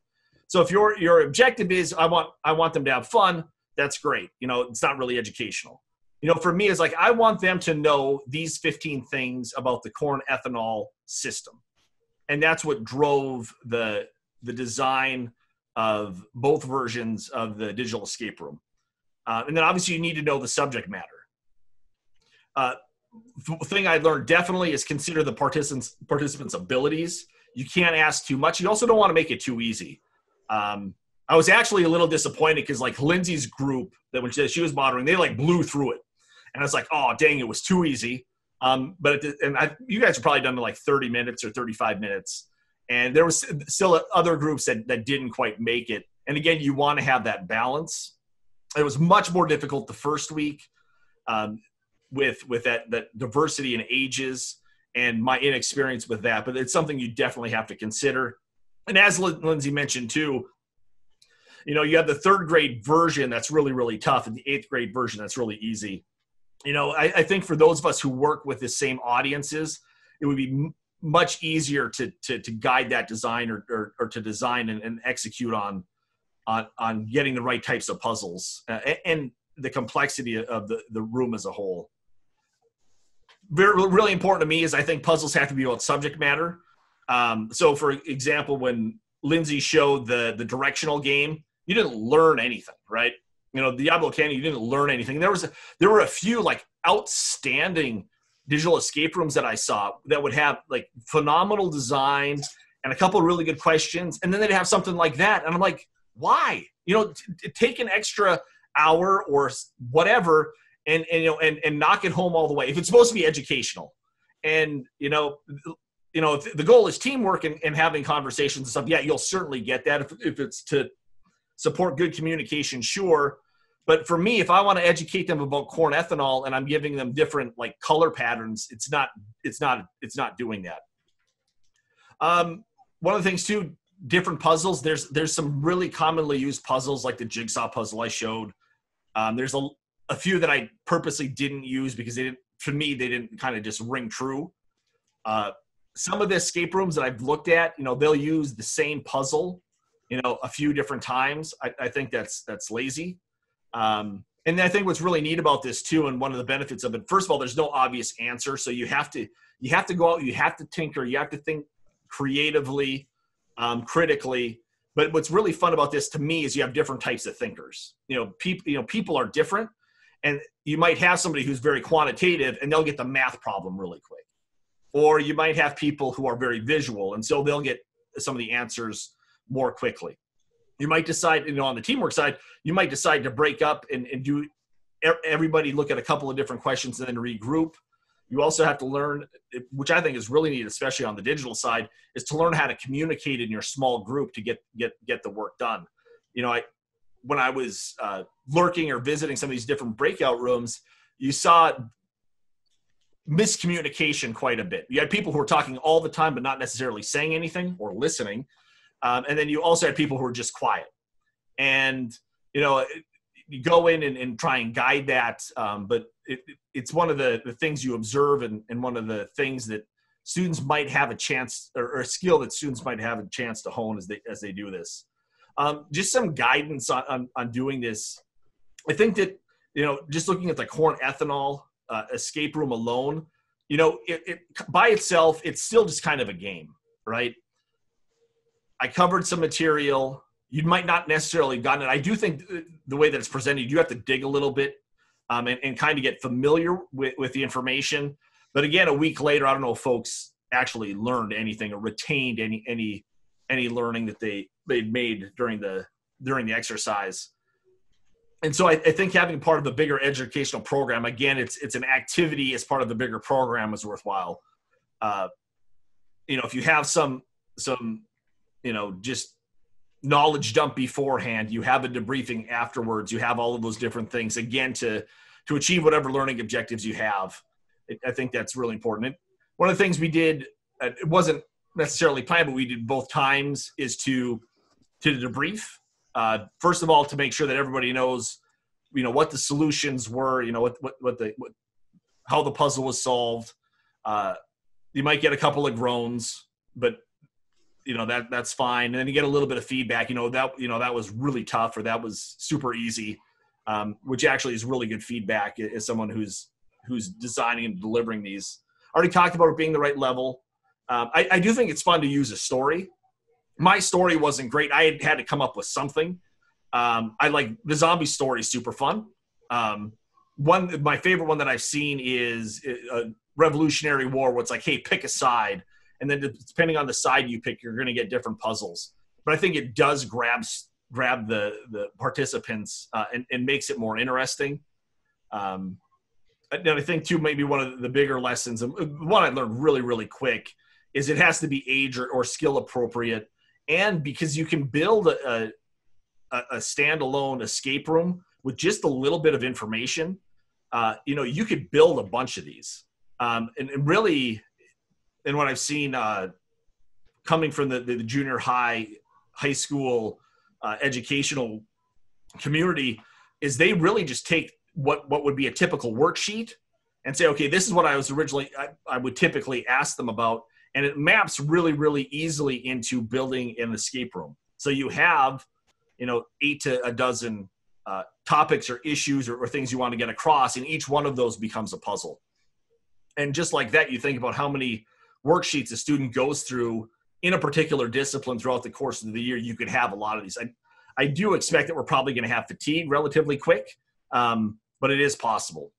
So if your objective is I want them to have fun, that's great. It's not really educational. For me, it's like I want them to know these 15 things about the corn ethanol system. And that's what drove the design of both versions of the digital escape room. And then obviously you need to know the subject matter. The thing I learned definitely is consider the participants' abilities. You can't ask too much. You also don't want to make it too easy. I was actually a little disappointed because like Lindsey's group that when she was moderating, they like blew through it. And I was like, oh, dang, it was too easy. You guys are probably done in like 30 minutes or 35 minutes. And there was still other groups that didn't quite make it. And again, you want to have that balance. It was much more difficult the first week with that diversity in ages and my inexperience with that. But it's something you definitely have to consider. And as Lindsey mentioned too, you have the 3rd grade version that's really, really tough and the 8th grade version that's really easy. I think for those of us who work with the same audiences, it would be much easier to guide that design or to design and execute on getting the right types of puzzles and the complexity of the room as a whole. Really important to me is I think puzzles have to be about subject matter. So for example, when Lindsey showed the directional game, you didn't learn anything, right? Diablo Canyon, you didn't learn anything. There were a few like outstanding digital escape rooms that I saw that would have like phenomenal design and a couple of really good questions. And then they'd have something like that. And I'm like, why? Take an extra hour or whatever and knock it home all the way. If it's supposed to be educational and, if the goal is teamwork and having conversations and stuff, yeah, you'll certainly get that. If it's to support good communication, sure. But for me, if I want to educate them about corn ethanol and I'm giving them different like color patterns, it's not doing that. One of the things too, different puzzles. There's some really commonly used puzzles like the jigsaw puzzle I showed. There's a few that I purposely didn't use because they didn't kind of just ring true. Some of the escape rooms that I've looked at, they'll use the same puzzle, a few different times. I think that's lazy. And I think what's really neat about this too, and one of the benefits of it, first of all, there's no obvious answer. So you have to go out, you have to tinker, you have to think creatively, critically. But what's really fun about this to me is you have different types of thinkers. People are different, and you might have somebody who's very quantitative and they'll get the math problem really quick. Or you might have people who are very visual, and so they'll get some of the answers more quickly. You might decide, on the teamwork side, you might decide to break up and do everybody look at a couple of different questions and then regroup. You also have to learn, which I think is really neat, especially on the digital side, is to learn how to communicate in your small group to get the work done. When I was lurking or visiting some of these different breakout rooms, you saw miscommunication quite a bit. You had people who were talking all the time but not necessarily saying anything or listening. And then you also had people who were just quiet. And, you go in and try and guide that. But it's one of the things you observe and one of the things that students might have a chance or a skill that students might have a chance to hone as they do this. Just some guidance on doing this. I think that, just looking at the corn ethanol escape room alone, it by itself, it's still just kind of a game, right? I covered some material. You might not necessarily have gotten it. I do think the way that it's presented, you have to dig a little bit and kind of get familiar with the information. But again, a week later, I don't know if folks actually learned anything or retained any learning that they'd made during the exercise. And so I think having part of a bigger educational program, again, it's an activity as part of the bigger program is worthwhile. If you have some just knowledge dump beforehand, you have a debriefing afterwards, you have all of those different things, again, to achieve whatever learning objectives you have. I think that's really important. One of the things we did, it wasn't necessarily planned, but we did both times, is to debrief. First of all, to make sure that everybody knows, what the solutions were, how the puzzle was solved. You might get a couple of groans, but that's fine. And then you get a little bit of feedback, that was really tough, or that was super easy, which actually is really good feedback as someone who's designing and delivering these. I already talked about it being the right level. I do think it's fun to use a story. My story wasn't great. I had to come up with something. I like the zombie story is super fun. My favorite one that I've seen is a Revolutionary War, where it's like, hey, pick a side. And then depending on the side you pick, you're going to get different puzzles. But I think it does grab the participants and makes it more interesting. And I think, too, maybe one of the bigger lessons, and one I learned really, really quick, is it has to be age or skill appropriate. And because you can build a standalone escape room with just a little bit of information, you could build a bunch of these. And really, and what I've seen coming from the junior high school educational community is they really just take what would be a typical worksheet and say, okay, this is what I would typically ask them about. And it maps really, really easily into building an escape room. So you have, 8 to a dozen topics or issues or things you want to get across, and each one of those becomes a puzzle. And just like that, you think about how many worksheets a student goes through in a particular discipline throughout the course of the year. You could have a lot of these. I do expect that we're probably going to have fatigue relatively quick, but it is possible.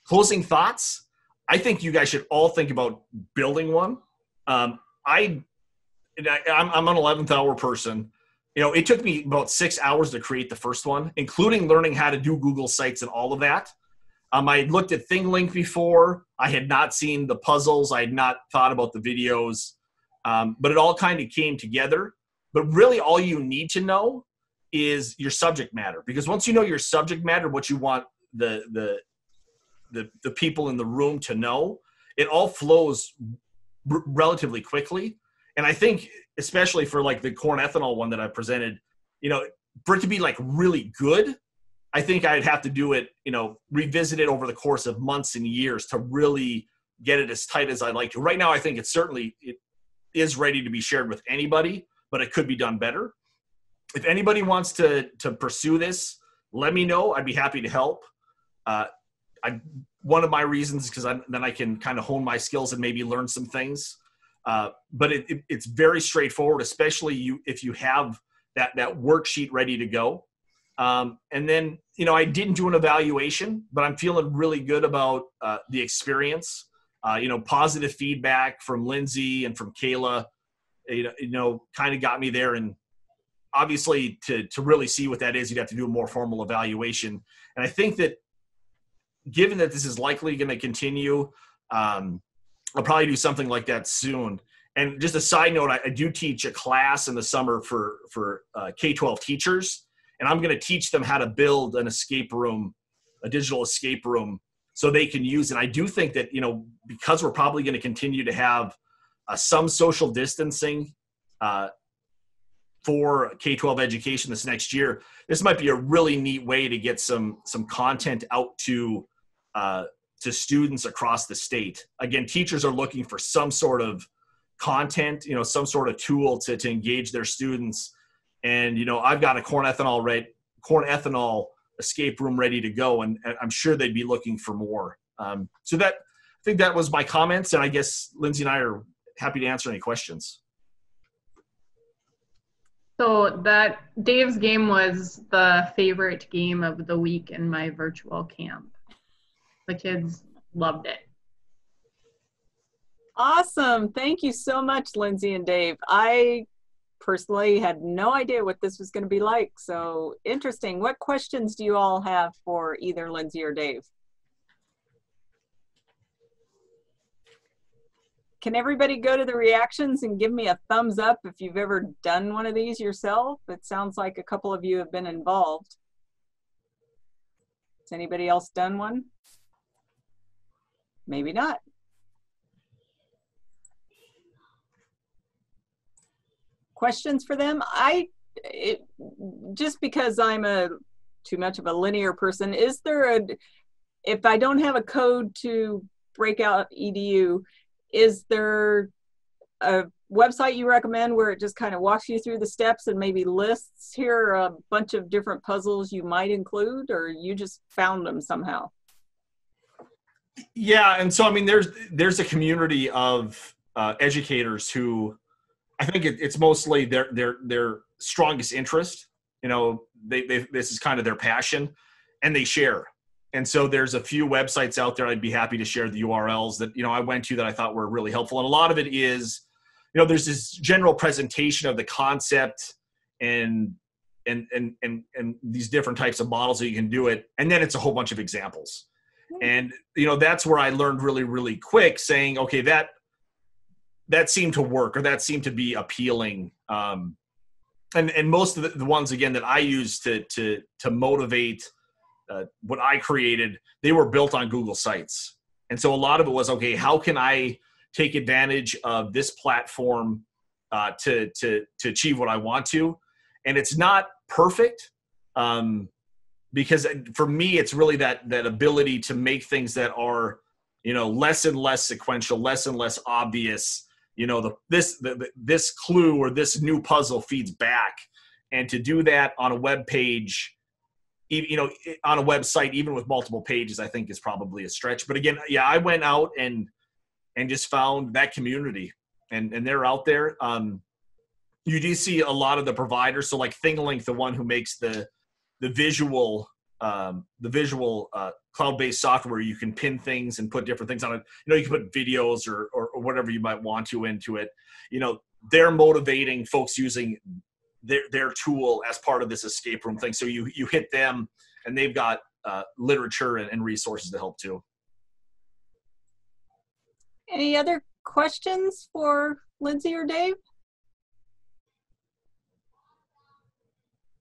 Closing thoughts. I think you guys should all think about building one. I'm an 11th hour person. It took me about 6 hours to create the first one, including learning how to do Google Sites and all of that. I had looked at ThingLink before. I had not seen the puzzles. I had not thought about the videos, but it all kind of came together. But really all you need to know is your subject matter, because once you know your subject matter, what you want the people in the room to know, it all flows relatively quickly. And I think, especially for like the corn ethanol one that I presented, for it to be like really good, I think I'd have to do it, revisit it over the course of months and years to really get it as tight as I'd like to. Right now, I think it is ready to be shared with anybody, but it could be done better. If anybody wants to pursue this, let me know. I'd be happy to help. One of my reasons, because then I can kind of hone my skills and maybe learn some things. But it's very straightforward, especially if you have that worksheet ready to go. And then, I didn't do an evaluation, but I'm feeling really good about the experience. Positive feedback from Lindsey and from Kayla, kind of got me there. And obviously to really see what that is, you'd have to do a more formal evaluation. And I think that given that this is likely going to continue, I'll probably do something like that soon. And just a side note, I do teach a class in the summer for K-12 teachers, and I'm going to teach them how to build an escape room, a digital escape room, so they can use it. I do think that, because we're probably going to continue to have some social distancing for K-12 education this next year, this might be a really neat way to get some content out to students across the state. Again, teachers are looking for some sort of content, some sort of tool to engage their students. And, I've got a corn ethanol escape room ready to go, and I'm sure they'd be looking for more. So I think that was my comments, and I guess Lindsey and I are happy to answer any questions. So that Dave's game was the favorite game of the week in my virtual camp. The kids loved it. Awesome. Thank you so much, Lindsey and Dave. I personally had no idea what this was going to be like. So interesting. What questions do you all have for either Lindsey or Dave? Can everybody go to the reactions and give me a thumbs up if you've ever done one of these yourself? It sounds like a couple of you have been involved. Has anybody else done one? Maybe not. Questions for them? Just because I'm too much of a linear person, is there if I don't have a code to Breakout EDU, is there a website you recommend where it just kind of walks you through the steps and maybe lists here a bunch of different puzzles you might include, or you just found them somehow? Yeah, and so I mean, there's a community of educators who, I think it's mostly their strongest interest. You know, this is kind of their passion, and they share. And so there's a few websites out there. I'd be happy to share the URLs that, you know, I went to that I thought were really helpful. And a lot of it is, you know, there's this general presentation of the concept and these different types of models that you can do it. And then it's a whole bunch of examples. And, you know, that's where I learned really, really quick, saying, okay, that seemed to work, or that seemed to be appealing. And most of the ones, again, that I use to motivate what I created, they were built on Google Sites. And so a lot of it was, okay, how can I take advantage of this platform to achieve what I want to? And it's not perfect, because for me, it's really that ability to make things that are, you know, less and less sequential, less and less obvious. You know, this clue or this new puzzle feeds back. And to do that on a web page, you know, on a website, even with multiple pages, I think is probably a stretch. But again, yeah, I went out and just found that community, and they're out there. You do see a lot of the providers. So like ThingLink, the one who makes the visual cloud-based software, you can pin things and put different things on it. You know, you can put videos or whatever you might want to into it. You know, they're motivating folks using their tool as part of this escape room thing. So you hit them, and they've got literature and resources to help too. Any other questions for Lindsey or Dave?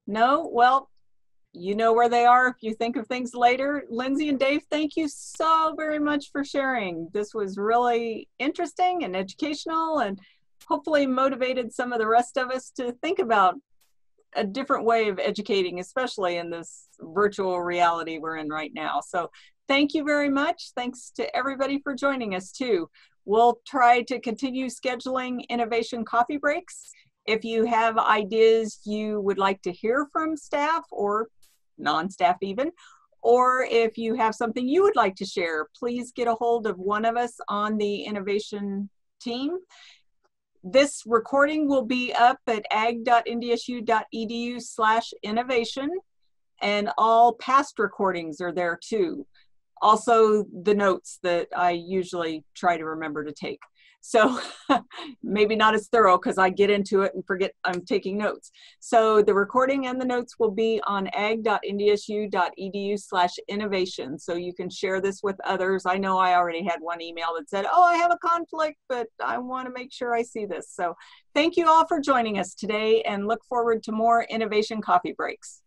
No? Well, you know where they are if you think of things later. Lindsey and Dave, thank you so very much for sharing. This was really interesting and educational, and hopefully motivated some of the rest of us to think about a different way of educating, especially in this virtual reality we're in right now. So thank you very much. Thanks to everybody for joining us too. We'll try to continue scheduling innovation coffee breaks. If you have ideas you would like to hear from staff or non-staff even, or if you have something you would like to share, please get a hold of one of us on the innovation team. This recording will be up at ag.ndsu.edu/innovation, and all past recordings are there too. Also the notes that I usually try to remember to take. So maybe not as thorough because I get into it and forget I'm taking notes. So the recording and the notes will be on ag.ndsu.edu/innovation. So you can share this with others. I know I already had one email that said, oh, I have a conflict, but I want to make sure I see this. So thank you all for joining us today, and look forward to more innovation coffee breaks.